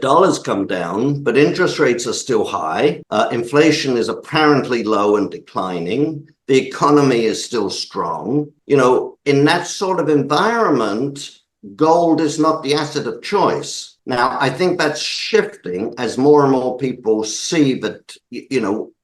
Dollars come down, but interest rates are still high. Inflation is apparently low and declining. The economy is still strong. In that sort of environment, gold is not the asset of choice. Now, I think that's shifting as more and more people see that,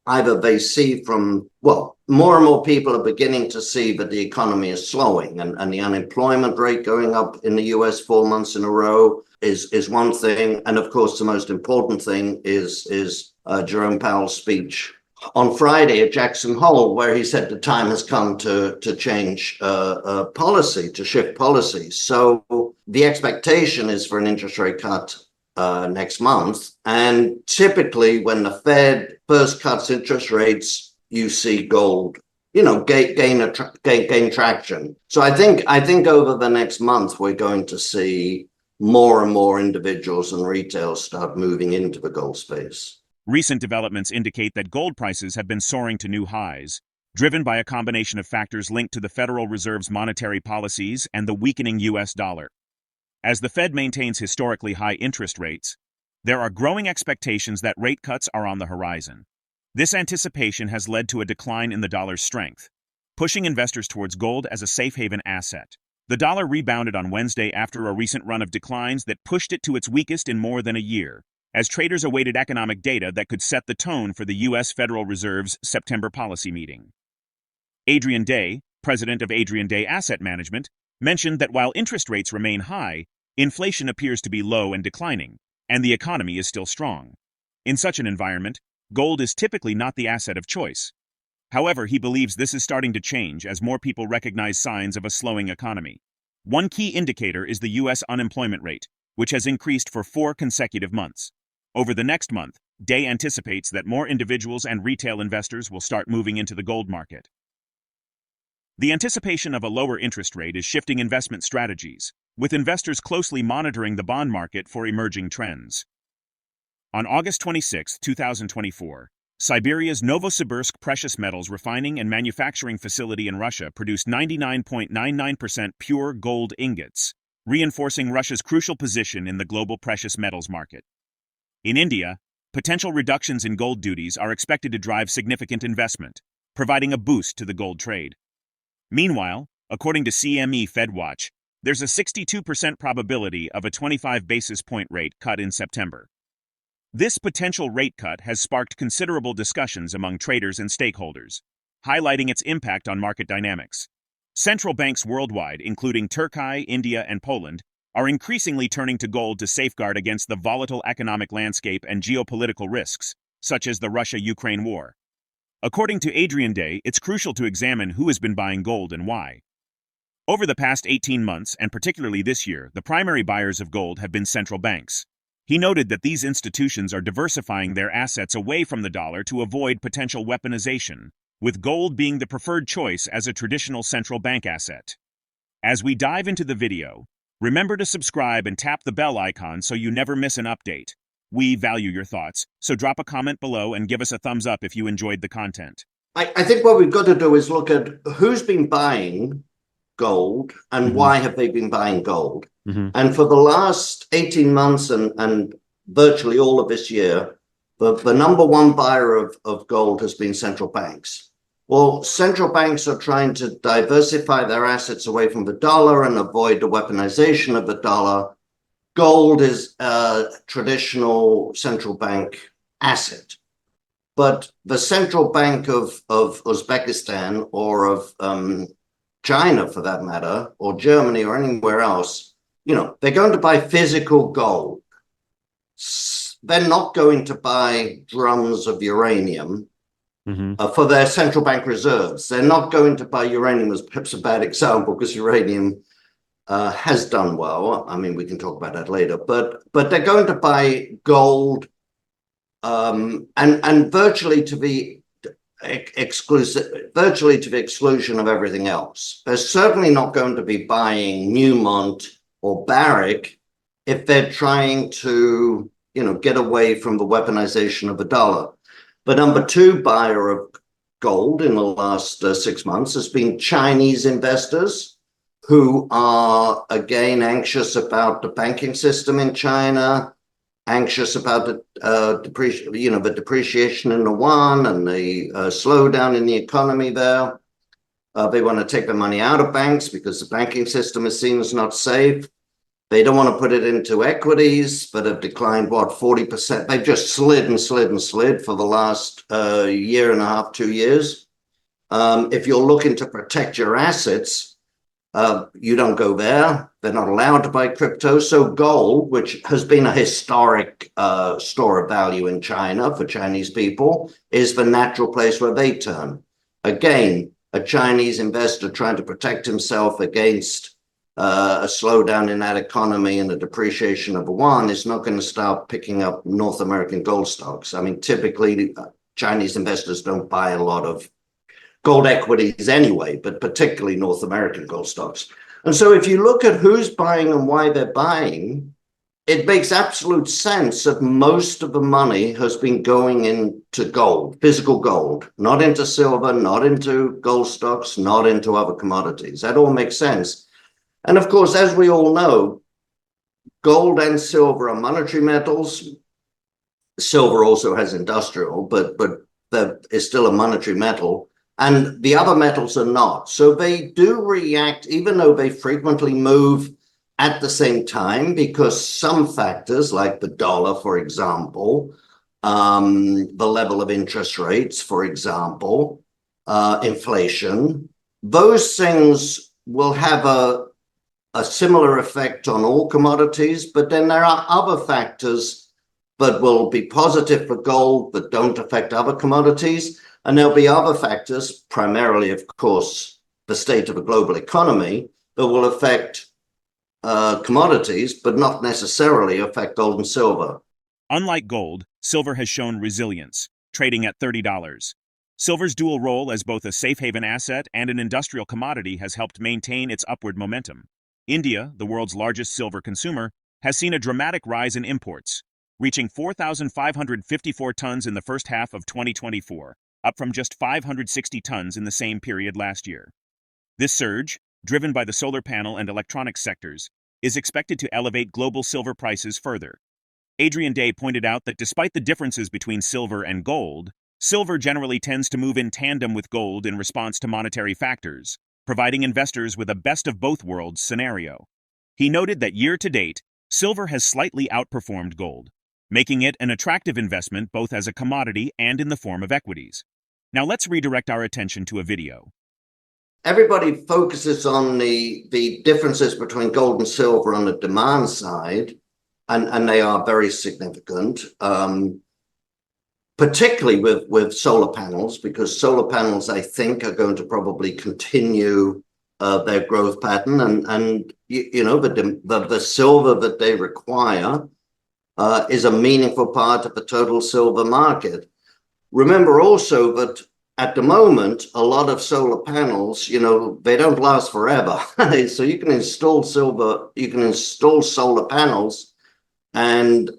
either they see more and more people are beginning to see that the economy is slowing, and the unemployment rate going up in the US 4 months in a row is one thing. And of course, the most important thing is Jerome Powell's speech on Friday at Jackson Hole, where he said the time has come to change policy, to shift policy. So the expectation is for an interest rate cut next month. And typically when the Fed first cuts interest rates, you see gold, gain traction. So I think over the next month, we're going to see more and more individuals and retail start moving into the gold space. Recent developments indicate that gold prices have been soaring to new highs, driven by a combination of factors linked to the Federal Reserve's monetary policies and the weakening US dollar. As the Fed maintains historically high interest rates, there are growing expectations that rate cuts are on the horizon. This anticipation has led to a decline in the dollar's strength, pushing investors towards gold as a safe haven asset. The dollar rebounded on Wednesday after a recent run of declines that pushed it to its weakest in more than a year, as traders awaited economic data that could set the tone for the U.S. Federal Reserve's September policy meeting. Adrian Day, president of Adrian Day Asset Management, mentioned that while interest rates remain high, inflation appears to be low and declining, and the economy is still strong. In such an environment, gold is typically not the asset of choice. However, he believes this is starting to change as more people recognize signs of a slowing economy. One key indicator is the U.S. unemployment rate, which has increased for 4 consecutive months. Over the next month, Day anticipates that more individuals and retail investors will start moving into the gold market. The anticipation of a lower interest rate is shifting investment strategies, with investors closely monitoring the bond market for emerging trends. On August 26, 2024, Siberia's Novosibirsk precious metals refining and manufacturing facility in Russia produced 99.99% pure gold ingots, reinforcing Russia's crucial position in the global precious metals market. In India, potential reductions in gold duties are expected to drive significant investment, providing a boost to the gold trade. Meanwhile, according to CME FedWatch, there's a 62% probability of a 25 basis point rate cut in September. This potential rate cut has sparked considerable discussions among traders and stakeholders, highlighting its impact on market dynamics. Central banks worldwide, including Turkey, India, and Poland, are increasingly turning to gold to safeguard against the volatile economic landscape and geopolitical risks, such as the Russia-Ukraine war. According to Adrian Day, it's crucial to examine who has been buying gold and why. Over the past 18 months, and particularly this year, the primary buyers of gold have been central banks. He noted that these institutions are diversifying their assets away from the dollar to avoid potential weaponization, with gold being the preferred choice as a traditional central bank asset. As we dive into the video, remember to subscribe and tap the bell icon so you never miss an update. We value your thoughts, so drop a comment below and give us a thumbs up if you enjoyed the content. I think what we've got to do is look at who's been buying gold and why have they been buying gold. And for the last 18 months and virtually all of this year, the number one buyer of gold has been central banks. Well, central banks are trying to diversify their assets away from the dollar and avoid the weaponization of the dollar. Gold is a traditional central bank asset. But the central bank of Uzbekistan or of China, for that matter, or Germany or anywhere else, they're going to buy physical gold. They're not going to buy drums of uranium for their central bank reserves. They're not going to buy uranium, as perhaps a bad example, because uranium has done well. I mean, we can talk about that later. But they're going to buy gold and virtually to the exclusion of everything else. They're certainly not going to be buying Newmont or Barrick if they're trying to, get away from the weaponization of the dollar. The number two buyer of gold in the last 6 months has been Chinese investors who are, again, anxious about the banking system in China, anxious about the depreciation in the yuan and the slowdown in the economy there. They want to take the money out of banks because the banking system is seen as not safe. They don't want to put it into equities that have declined, 40%. They've just slid and slid and slid for the last year and a half, 2 years. If you're looking to protect your assets, you don't go there. They're not allowed to buy crypto. So gold, which has been a historic store of value in China for Chinese people, is the natural place where they turn. Again, a Chinese investor trying to protect himself against a slowdown in that economy and the depreciation of the yuan is not going to start picking up North American gold stocks. I mean, typically, Chinese investors don't buy a lot of gold equities anyway, but particularly North American gold stocks. And so if you look at who's buying and why they're buying, it makes absolute sense that most of the money has been going into gold, physical gold, not into silver, not into gold stocks, not into other commodities. That all makes sense. And of course, as we all know, gold and silver are monetary metals. Silver also has industrial, but that is still a monetary metal. And the other metals are not. So they do react, even though they frequently move at the same time, because some factors, like the dollar, for example, the level of interest rates, for example, inflation, those things will have a similar effect on all commodities. But then there are other factors that will be positive for gold that don't affect other commodities. And there'll be other factors, primarily, of course, the state of the global economy, that will affect commodities, but not necessarily affect gold and silver. Unlike gold, silver has shown resilience, trading at $30. Silver's dual role as both a safe haven asset and an industrial commodity has helped maintain its upward momentum. India, the world's largest silver consumer, has seen a dramatic rise in imports, reaching 4,554 tons in the first half of 2024, up from just 560 tons in the same period last year. This surge, driven by the solar panel and electronics sectors, is expected to elevate global silver prices further. Adrian Day pointed out that despite the differences between silver and gold, silver generally tends to move in tandem with gold in response to monetary factors, providing investors with a best-of-both-worlds scenario. He noted that year-to-date, silver has slightly outperformed gold, making it an attractive investment both as a commodity and in the form of equities. Now let's redirect our attention to a video. Everybody focuses on the differences between gold and silver on the demand side, and they are very significant, particularly with solar panels, because solar panels, I think, are going to probably continue their growth pattern, and the silver that they require is a meaningful part of the total silver market. Remember also that at the moment, a lot of solar panels, they don't last forever. So you can install solar panels, and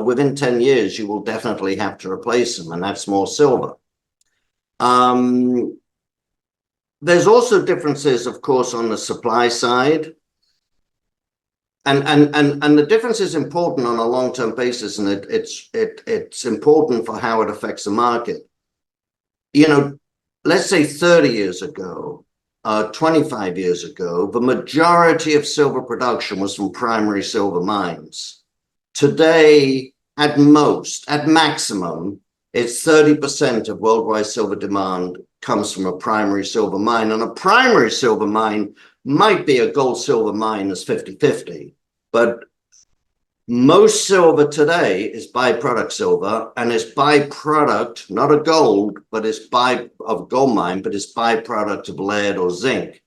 within 10 years, you will definitely have to replace them, and that's more silver. There's also differences, of course, on the supply side. And the difference is important on a long-term basis, and it's important for how it affects the market. Let's say 30 years ago, 25 years ago, the majority of silver production was from primary silver mines. Today, at maximum, it's 30% of worldwide silver demand comes from a primary silver mine. And a primary silver mine might be a gold-silver mine that's 50-50. But most silver today is byproduct silver, and it's byproduct, not a gold, but it's of gold mine, but it's byproduct of lead or zinc.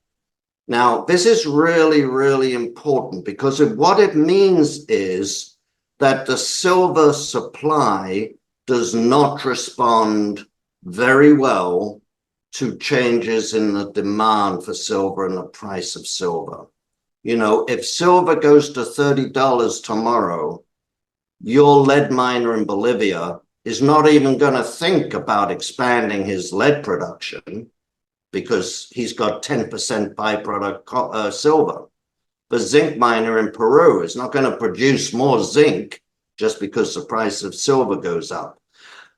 Now, this is really, really important, because what it means is that the silver supply does not respond very well to changes in the demand for silver and the price of silver. If silver goes to $30 tomorrow, your lead miner in Bolivia is not even going to think about expanding his lead production because he's got 10% byproduct silver. The zinc miner in Peru is not going to produce more zinc just because the price of silver goes up.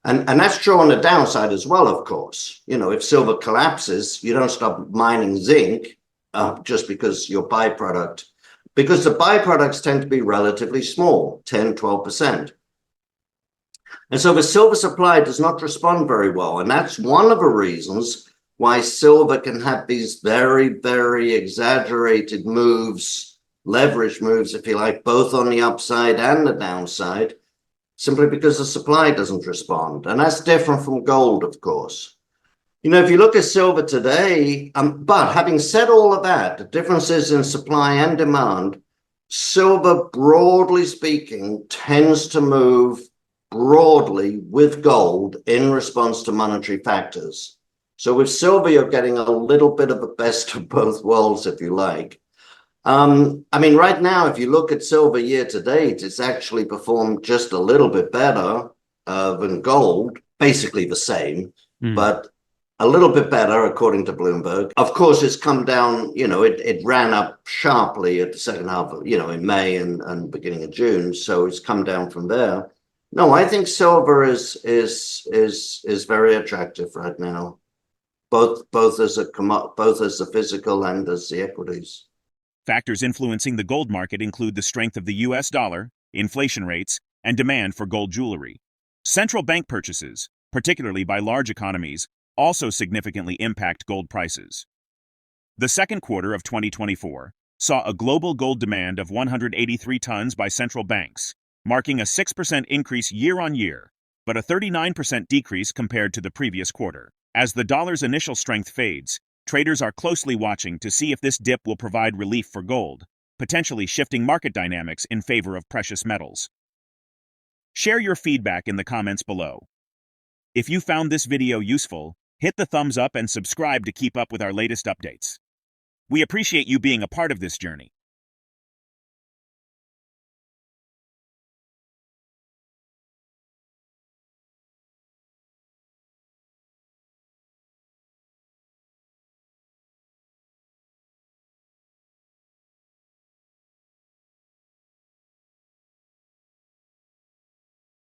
And that's true on the downside as well, of course. You know, if silver collapses, you don't stop mining zinc just because your byproduct, because the byproducts tend to be relatively small, 10, 12%. And so the silver supply does not respond very well. And that's one of the reasons why silver can have these very, very exaggerated moves, leverage moves, if you like, both on the upside and the downside, simply because the supply doesn't respond. And that's different from gold, of course. You know, if you look at silver today, but having said all of that, the differences in supply and demand, silver, broadly speaking, tends to move broadly with gold in response to monetary factors. So with silver, you're getting a little bit of a best of both worlds, if you like. I mean, right now, if you look at silver year to date, it's actually performed just a little bit better than gold, basically the same, but a little bit better, according to Bloomberg. Of course, it's come down, you know, it ran up sharply at the second half of, you know, in May and beginning of June. So it's come down from there. No, I think silver is very attractive right now, both as the physical and as the equities. Factors influencing the gold market include the strength of the US dollar, inflation rates, and demand for gold jewelry. Central bank purchases, particularly by large economies, also significantly impact gold prices. The second quarter of 2024 saw a global gold demand of 183 tons by central banks, marking a 6% increase year-on-year, but a 39% decrease compared to the previous quarter. As the dollar's initial strength fades, traders are closely watching to see if this dip will provide relief for gold, potentially shifting market dynamics in favor of precious metals. Share your feedback in the comments below. If you found this video useful, hit the thumbs up and subscribe to keep up with our latest updates. We appreciate you being a part of this journey.